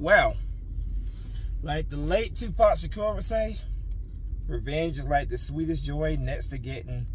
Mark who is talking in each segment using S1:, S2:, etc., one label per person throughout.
S1: Well, like the late Tupac Shakur would say, revenge is like the sweetest joy next to getting.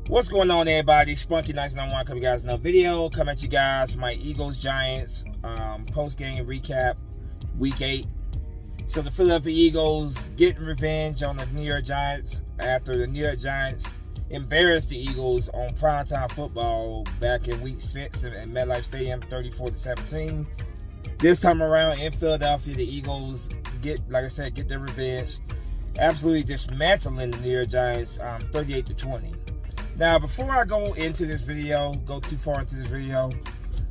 S1: What's going on, everybody? Spunky Nice 91 coming guys another video. Come at you guys my Eagles Giants post-game recap week 8. So the Philadelphia Eagles getting revenge on the New York Giants after the New York Giants embarrassed the Eagles on primetime football back in week 6 at MetLife Stadium 34-17. This time around in Philadelphia, the Eagles get their revenge, absolutely dismantling the New York Giants 38-20. Now, before I go into this video, go too far into this video,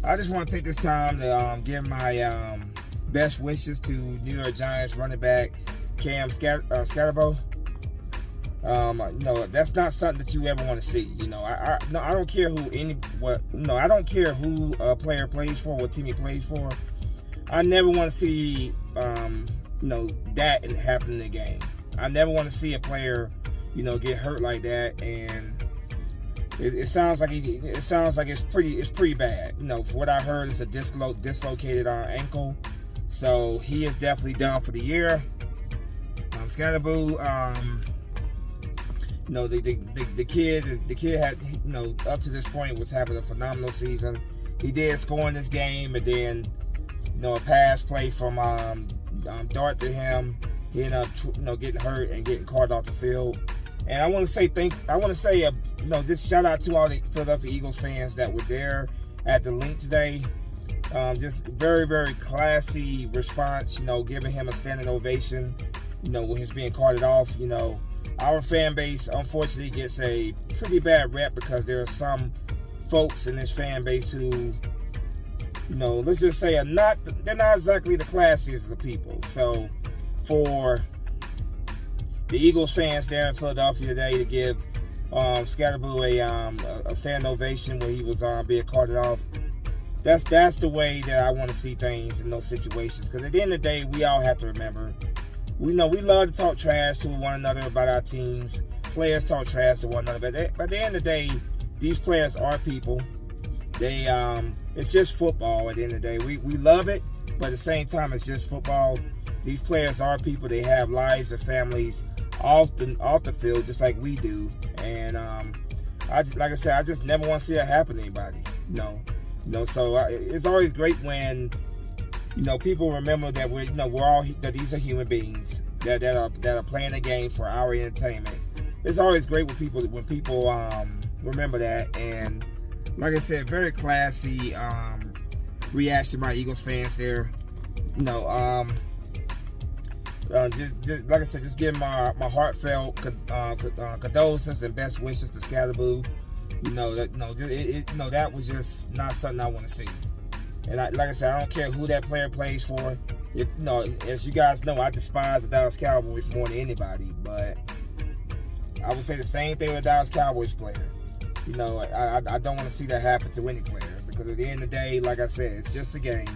S1: I just want to take this time to give my best wishes to New York Giants running back Cam Skattebo. No, that's not something that you ever want to see. You know, I don't care I don't care who a player plays for, what team he plays for. I never want to see that happen in the game. I never want to see a player, get hurt like that, and it sounds like it's pretty bad. For what I heard, it's a dislocated ankle, so he is definitely done for the year. Skattebo, the kid had, up to this point was having a phenomenal season. He did score in this game, and then, a pass play from Dart to him, he ended up, getting hurt and getting carted off the field. And I want to say just shout out to all the Philadelphia Eagles fans that were there at the link today. Just very, very classy response, giving him a standing ovation, when he's being carted off. Our fan base, unfortunately, gets a pretty bad rep because there are some folks in this fan base who, let's just say they're not exactly the classiest of people. So for the Eagles fans there in Philadelphia today to give Scatterboo a standing ovation when he was being carted off. That's the way that I want to see things in those situations. Because at the end of the day, we all have to remember, we know we love to talk trash to one another about our teams. Players talk trash to one another, but at the end of the day, these players are people. They it's just football. At the end of the day, we love it, but at the same time, it's just football. These players are people. They have lives and families off the field, just like we do. And like I said, I just never want to see that happen to anybody. So it's always great when people remember that that these are human beings that are playing the game for our entertainment. It's always great when people remember that. And like I said, very classy reaction by Eagles fans there. Just like I said, just giving my heartfelt condolences and best wishes to Scatterboo. That was just not something I want to see. And like I said, I don't care who that player plays for. As you guys know, I despise the Dallas Cowboys more than anybody, but I would say the same thing with a Dallas Cowboys player. I don't want to see that happen to any player, because at the end of the day, like I said, it's just a game.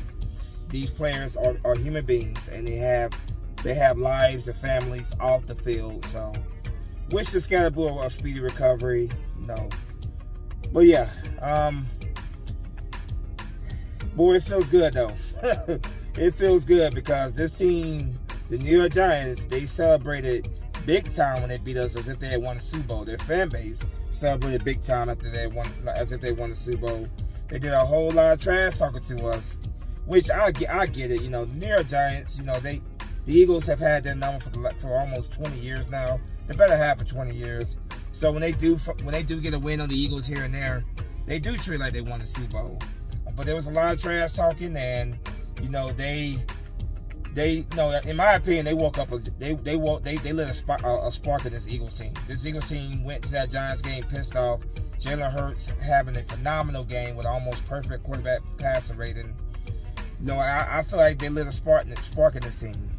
S1: These players are human beings, and they have lives and families off the field. So, wish the Scatterboo a speedy recovery. But yeah, boy, it feels good though. It feels good because this team, the New York Giants, they celebrated big time when they beat us as if they had won a Super Bowl. Their fan base celebrated big time after they won, as if they won the Super Bowl. They did a whole lot of trash talking to us, which I get it. The New York Giants, the Eagles have had their number for almost 20 years now. They better have for 20 years. So when they do get a win on the Eagles here and there, they do treat like they won the Super Bowl. But there was a lot of trash talking, and they in my opinion, they woke up. They lit a spark in this Eagles team. This Eagles team went to that Giants game pissed off. Jalen Hurts having a phenomenal game with almost perfect quarterback passer rating. I feel like they lit a spark in this team.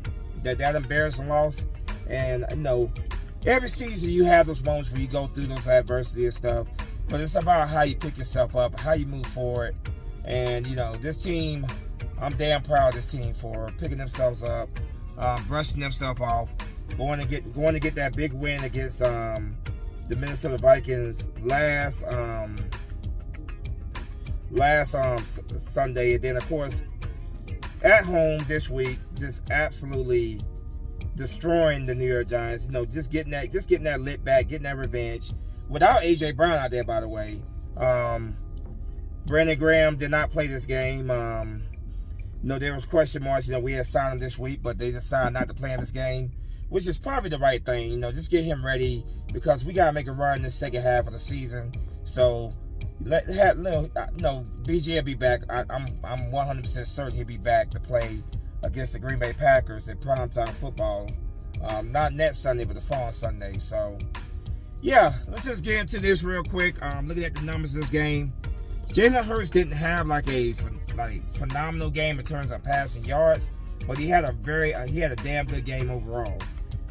S1: That embarrassing loss, and every season you have those moments where you go through those adversity and stuff, but it's about how you pick yourself up, how you move forward. And this team, I'm damn proud of this team for picking themselves up, brushing themselves off, going to get that big win against the Minnesota Vikings last Sunday, and then of course at home this week, just absolutely destroying the New York Giants. Just getting that lit back, getting that revenge without AJ Brown out there, by the way. Brandon Graham did not play this game. There was question marks. We had signed him this week, but they decided not to play in this game, which is probably the right thing. Just get him ready, because we gotta make a run in the second half of the season. So BG will be back. I'm 100% certain he'll be back to play against the Green Bay Packers in primetime football. Not next Sunday, but the following Sunday. So yeah, let's just get into this real quick. Looking at the numbers of this game, Jalen Hurts didn't have a phenomenal game in terms of passing yards, but he had a damn good game overall.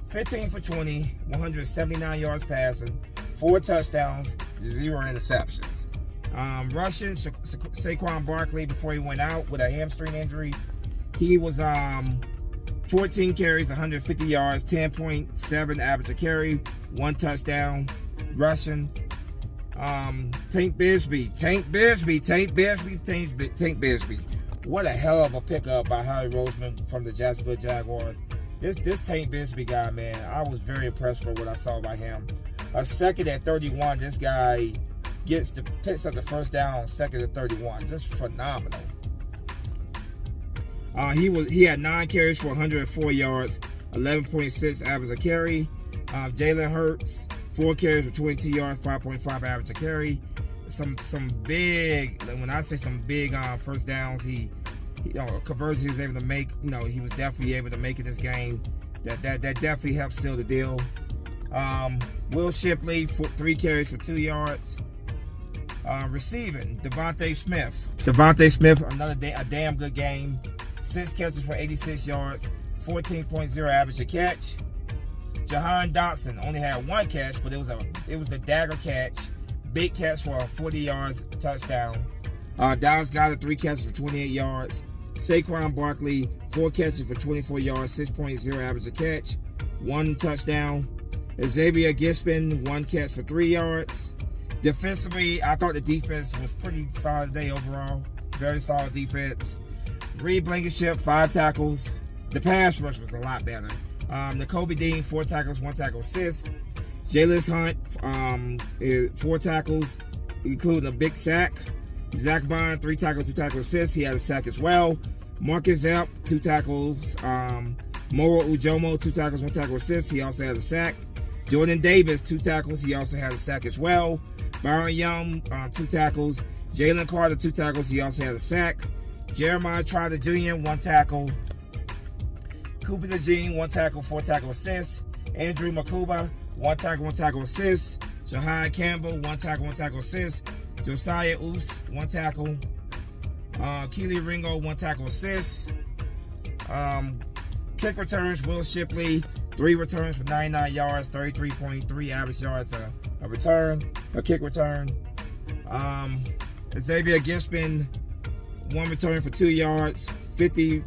S1: 15 for 20, 179 yards passing, 4 touchdowns, 0 interceptions. Rushing, Saquon Barkley, before he went out with a hamstring injury, he was 14 carries, 150 yards, 10.7 average a carry, 1 touchdown. Rushing, Tank Bigsby. What a hell of a pickup by Howie Roseman from the Jacksonville Jaguars. This Tank Bigsby guy, man, I was very impressed with what I saw by him. A second at 31, this guy picks up the first down on second at 31. Just phenomenal. He had 9 carries for 104 yards, 11.6 average a carry. Jalen Hurts, 4 carries for 22 yards, 5.5 average a carry. Some big, when I say some big first downs, he conversions he was able to make. He was definitely able to make in this game. That definitely helped seal the deal. Will Shipley, 3 carries for 2 yards. Receiving, Devontae Smith, a damn good game. 6 catches for 86 yards, 14.0 average a catch. Jahan Dotson only had 1 catch, but it was the dagger catch, big catch for a 40 yards touchdown. Dallas Goedert 3 catches for 28 yards. Saquon Barkley 4 catches for 24 yards, 6.0 average a catch, 1 touchdown. Xavier Gipson 1 catch for 3 yards. Defensively, I thought the defense was pretty solid today overall. Very solid defense. Reed Blankenship 5 tackles. The pass rush was a lot better. Nakobe Dean 4 tackles, 1 tackle assist. Jalys Hunt 4 tackles, including a big sack. Zach Bond 3 tackles, 2 tackle assists. He had a sack as well. Marcus Epp 2 tackles. Moro Ujomo 2 tackles, 1 tackle assist. He also had a sack. Jordan Davis 2 tackles. He also had a sack as well. Byron Young 2 tackles. Jalen Carter 2 tackles. He also had a sack. Jeremiah Trotter Jr. 1 tackle. Cooper DeJean 1 tackle, 4 tackle assists. Andrew Makuba 1 tackle, 1 tackle assist. Jahai Campbell 1 tackle, 1 tackle assist. Josiah Oos 1 tackle. Keely Ringo 1 tackle assist. Kick returns, Will Shipley 3 returns for 99 yards, 33.3 average yards a kick return. Xavier Gipson 1 return for 2 yards, 50.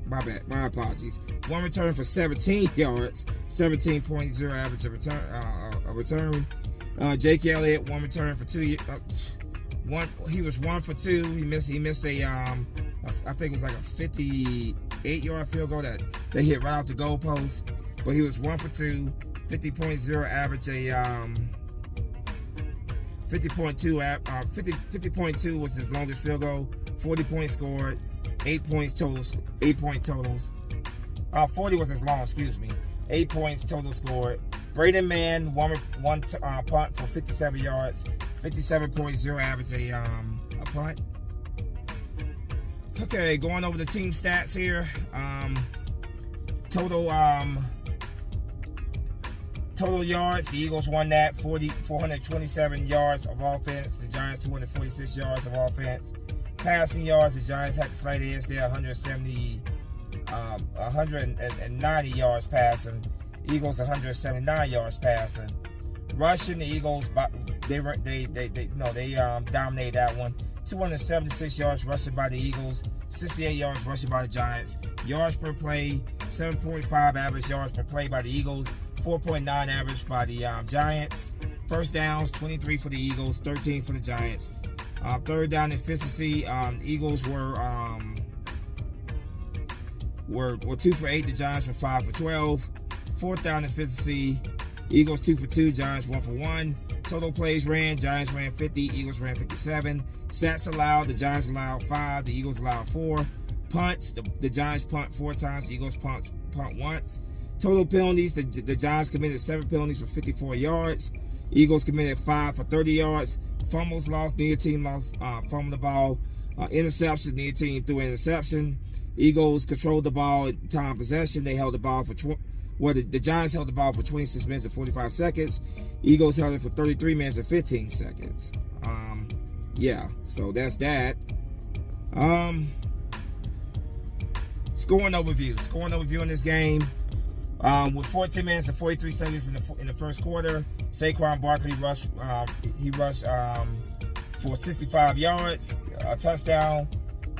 S1: My bad. My apologies. 1 return for 17 yards, 17.0 average a return. Jake Elliott 1 return for 2. He was 1 for 2. He missed a I think it was like a 58-yard field goal that they hit right out the goalpost. But he was 1 for 2, 50.0 average 50.2 was his longest field goal. 40 points scored, 8 point totals. 40 was his long, 8 points total scored. Braden Mann, one punt for 57 yards, 57.0 average a punt. Okay, going over the team stats here. Total yards, the Eagles won that, 427 yards of offense. The Giants 246 yards of offense. Passing yards, the Giants had the slight edge there, 190 yards passing. Eagles 179 yards passing. Rushing, the Eagles dominated that one. 276 yards rushing by the Eagles, 68 yards rushing by the Giants. Yards per play, 7.5 average yards per play by the Eagles, 4.9 average by the Giants. First downs, 23 for the Eagles, 13 for the Giants. Third down efficiency, Eagles were 2 for 8, the Giants were 5 for 12. Fourth down efficiency, Eagles 2 for 2, Giants 1 for 1. Total plays ran, Giants ran 50, Eagles ran 57. Sacks allowed, the Giants allowed 5, the Eagles allowed 4. Punts, the Giants punt 4 times, the Eagles punt once. Total penalties, the Giants committed 7 penalties for 54 yards. Eagles committed 5 for 30 yards. Fumbles lost, neither team fumbled the ball. Interception, neither team threw an interception. Eagles controlled the ball at time of possession. They held the ball for the Giants held the ball for 26 minutes and 45 seconds. Eagles held it for 33 minutes and 15 seconds. Yeah, so that's that. Scoring overview in this game. With 14 minutes and 43 seconds in the first quarter, Saquon Barkley rushed for 65 yards, a touchdown.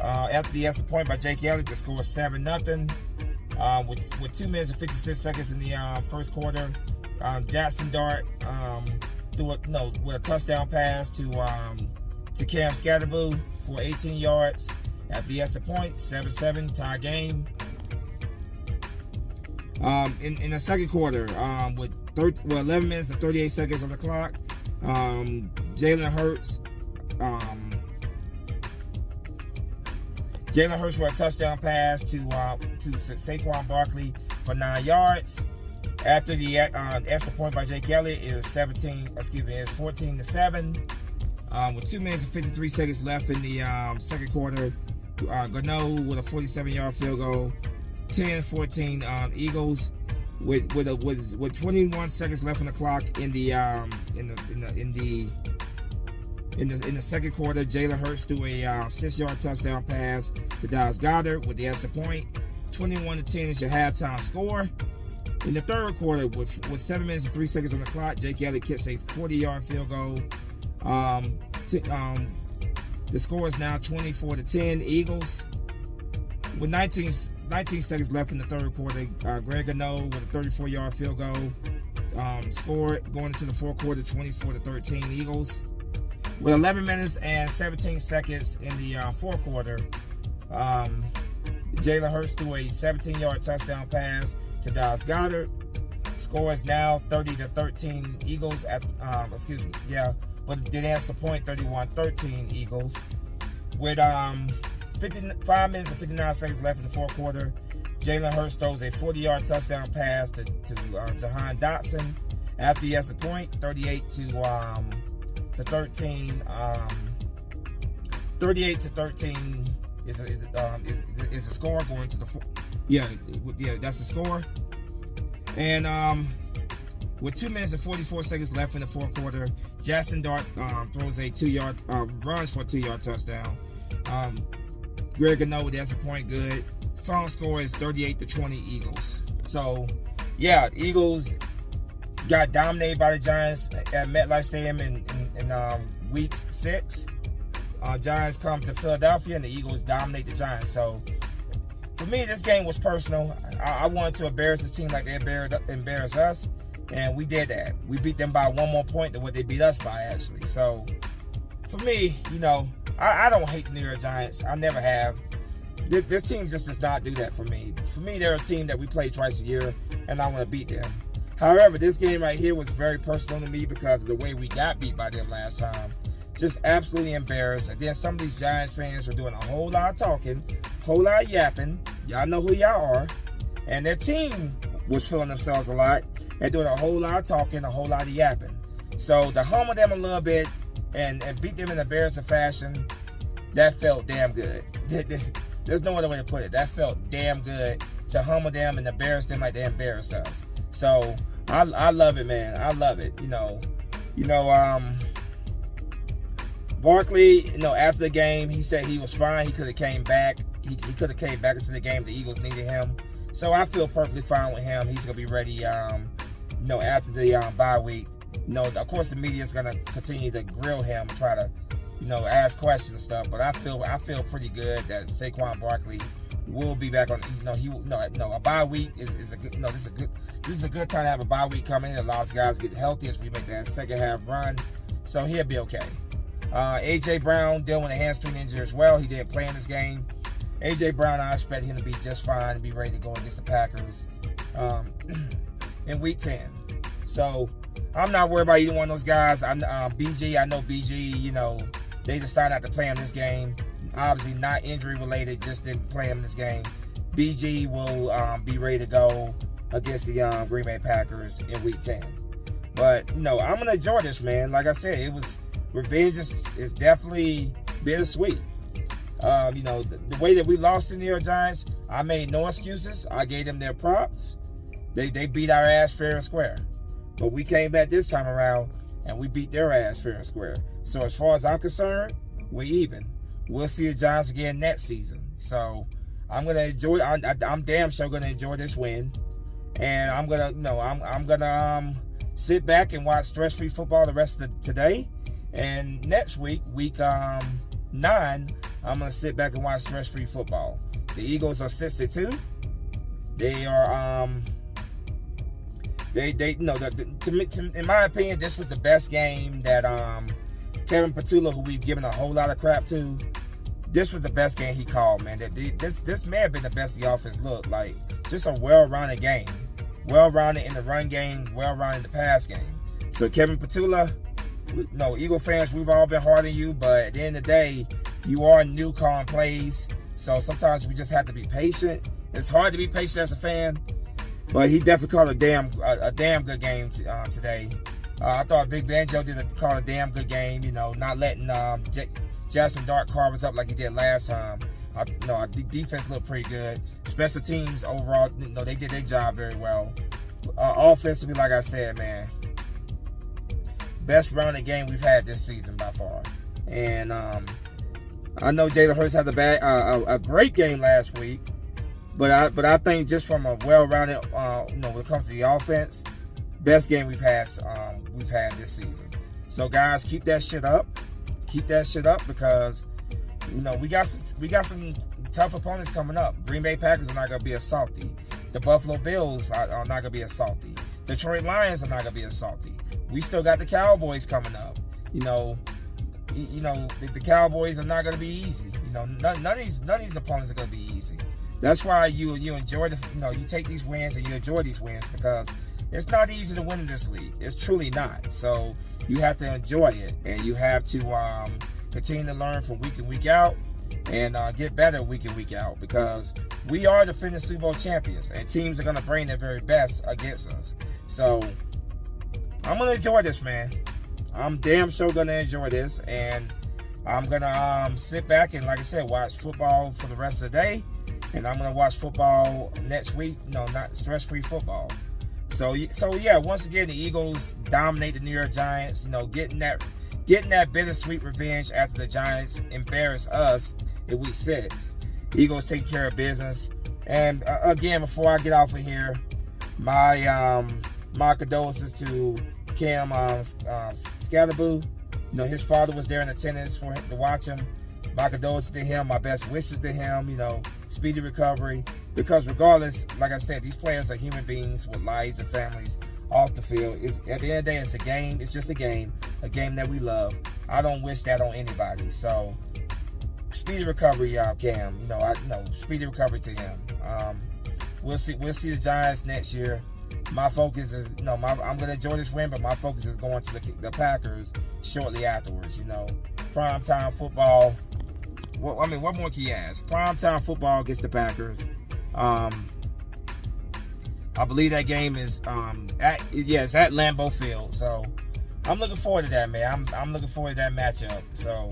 S1: After the extra point by Jake Elliott to score 7-0. With 2 minutes and 56 seconds in the first quarter, Jackson Dart with a touchdown pass to Cam Scatterboo for 18 yards. At the extra point, 7-7 tie game. In the second quarter, with 11 minutes and 38 seconds on the clock, Jalen Hurts with a touchdown pass to Saquon Barkley for 9 yards. After the extra point by Jake Elliott is 14-7. With 2 minutes and 53 seconds left in the second quarter, Gano with a 47-yard field goal. 10-14 Eagles with 21 seconds left on the clock in the second quarter. Jalen Hurts threw a 6-yard touchdown pass to Dallas Goedert with the extra point. 21-10 is your halftime score. In the third quarter, with 7 minutes and 3 seconds on the clock, Jake Elliott kicks a 40-yard field goal. The score is now 24-10 Eagles. With 19 seconds left in the third quarter, Greg Gano with a 34-yard field goal scored going into the fourth quarter, 24-13 Eagles. With 11 minutes and 17 seconds in the fourth quarter, Jalen Hurts threw a 17-yard touchdown pass to Dallas Goedert. Score is now 30-13 Eagles. But it did answer the point, 31-13 Eagles. With 5 minutes and 59 seconds left in the fourth quarter, Jalen Hurts throws a 40-yard touchdown pass to Jahan Dotson. After he has the point, 38-13. 38-13 is a score going to the that's the score. And with 2 minutes and 44 seconds left in the fourth quarter, Jackson Dart throws a 2-yard runs for a 2-yard touchdown. Greg Gano, that's a point good. Final score is 38-20 Eagles. So, yeah, Eagles got dominated by the Giants at MetLife Stadium in week 6. Giants come to Philadelphia and the Eagles dominate the Giants. So, for me, this game was personal. I wanted to embarrass the team like they embarrassed us, and we did that. We beat them by 1 more point than what they beat us by, actually. So, for me, I don't hate the New York Giants. I never have. This team just does not do that for me. For me, they're a team that we play twice a year, and I want to beat them. However, this game right here was very personal to me because of the way we got beat by them last time. Just absolutely embarrassed. And then some of these Giants fans are doing a whole lot of talking, whole lot of yapping. Y'all know who y'all are. And their team was feeling themselves a lot and doing a whole lot of talking, a whole lot of yapping. So to humble them a little bit and beat them in embarrassing fashion, that felt damn good. There's no other way to put it. That felt damn good to humble them and embarrass them like they embarrassed us. So I love it, man. I love it. Barkley, after the game, he said he was fine. He could have came back. He could have came back into the game. The Eagles needed him. So I feel perfectly fine with him. He's gonna be ready. After the bye week. Of course, the media is gonna continue to grill him and try to, ask questions and stuff. But I feel pretty good that Saquon Barkley will be back on. A bye week is a good. This is a good time to have a bye week coming. It allows guys to get healthy as we make that second half run. So he'll be okay. A.J. Brown dealing with a hamstring injury as well. He didn't play in this game. A.J. Brown, I expect him to be just fine and be ready to go against the Packers in Week 10. So I'm not worried about either one of those guys. BG, I know BG, they decided not to play in this game. Obviously not injury related, just didn't play in this game. BG will be ready to go against the Green Bay Packers in Week 10. But, I'm going to enjoy this, man. Like I said, revenge is definitely bittersweet. The way that we lost to the New York Giants, I made no excuses. I gave them their props. They beat our ass fair and square. But we came back this time around and we beat their ass fair and square. So as far as I'm concerned, we're even. We'll see the Giants again next season. So I'm gonna enjoy. I'm damn sure gonna enjoy this win, and I'm gonna sit back and watch stress-free football the rest of today. And next week, week 9, I'm gonna sit back and watch stress-free football. The Eagles are 6-2. They are in my opinion, this was the best game that Kevin Petula, who we've given a whole lot of crap to, this was the best game he called, man. This may have been the best the offense looked like. Just a well-rounded game. Well-rounded in the run game, well-rounded in the pass game. So Kevin Petula, Eagle fans, we've all been hard on you, but at the end of the day, you are new calling plays. So sometimes we just have to be patient. It's hard to be patient as a fan, but he definitely called a damn good game today. I thought Big Banjo call a damn good game, not letting Jackson Dart carve us up like he did last time. Our defense looked pretty good. Special teams overall, they did their job very well. Offensively, like I said, man, best rounded game we've had this season by far. And I know Jalen Hurts had a great game last week, But I think just from a well-rounded, when it comes to the offense, best game we've had this season. So guys, keep that shit up. Keep that shit up because we got some tough opponents coming up. Green Bay Packers are not gonna be as salty. The Buffalo Bills are not gonna be as salty. Detroit Lions are not gonna be as salty. We still got the Cowboys coming up. The Cowboys are not gonna be easy. None of these opponents are gonna be easy. That's why you enjoy you take these wins and you enjoy these wins because it's not easy to win in this league. It's truly not. So you have to enjoy it and you have to continue to learn from week in, week out and get better week in, week out because we are defending Super Bowl champions and teams are going to bring their very best against us. So I'm going to enjoy this, man. I'm damn sure going to enjoy this and I'm going to sit back and, like I said, watch football for the rest of the day. And I'm going to watch football next week. No, not stress-free football. So yeah, once again, the Eagles dominate the New York Giants, getting that bittersweet revenge after the Giants embarrass us in week 6. Eagles take care of business. And again, before I get off of here, my condolences to Cam Scatterboo. His father was there in attendance for him to watch him. My condolences to him. My best wishes to him. Speedy recovery. Because regardless, like I said, these players are human beings with lives and families off the field. At the end of the day, it's a game. It's just a game that we love. I don't wish that on anybody. So, speedy recovery, Cam. Speedy recovery to him. We'll see the Giants next year. My focus is, I'm going to enjoy this win, but my focus is going to the Packers shortly afterwards. Primetime football. What more can you ask? Primetime football against the Packers. I believe that game is it's at Lambeau Field. So I'm looking forward to that, man. I'm looking forward to that matchup. So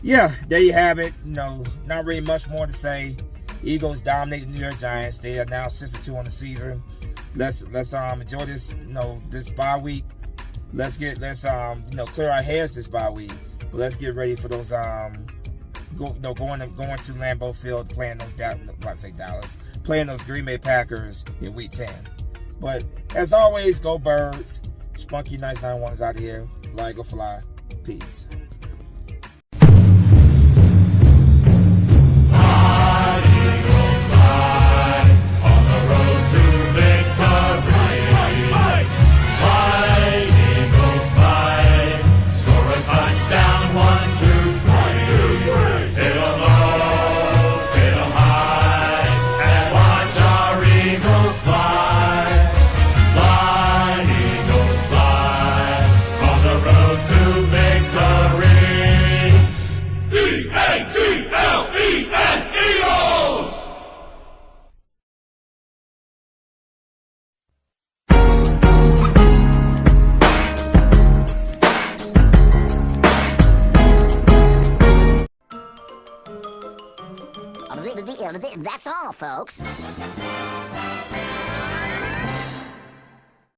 S1: yeah, there you have it. Not really much more to say. Eagles dominate the New York Giants. They are now 6-2 on the season. Let's enjoy this this bye week. Let's clear our heads this bye week. But let's get ready for those going to Lambeau Field, playing those Green Bay Packers in week 10. But as always, go Birds. Spunky Nice 91 is out of here. Fly, go fly. Peace.
S2: That's all, folks.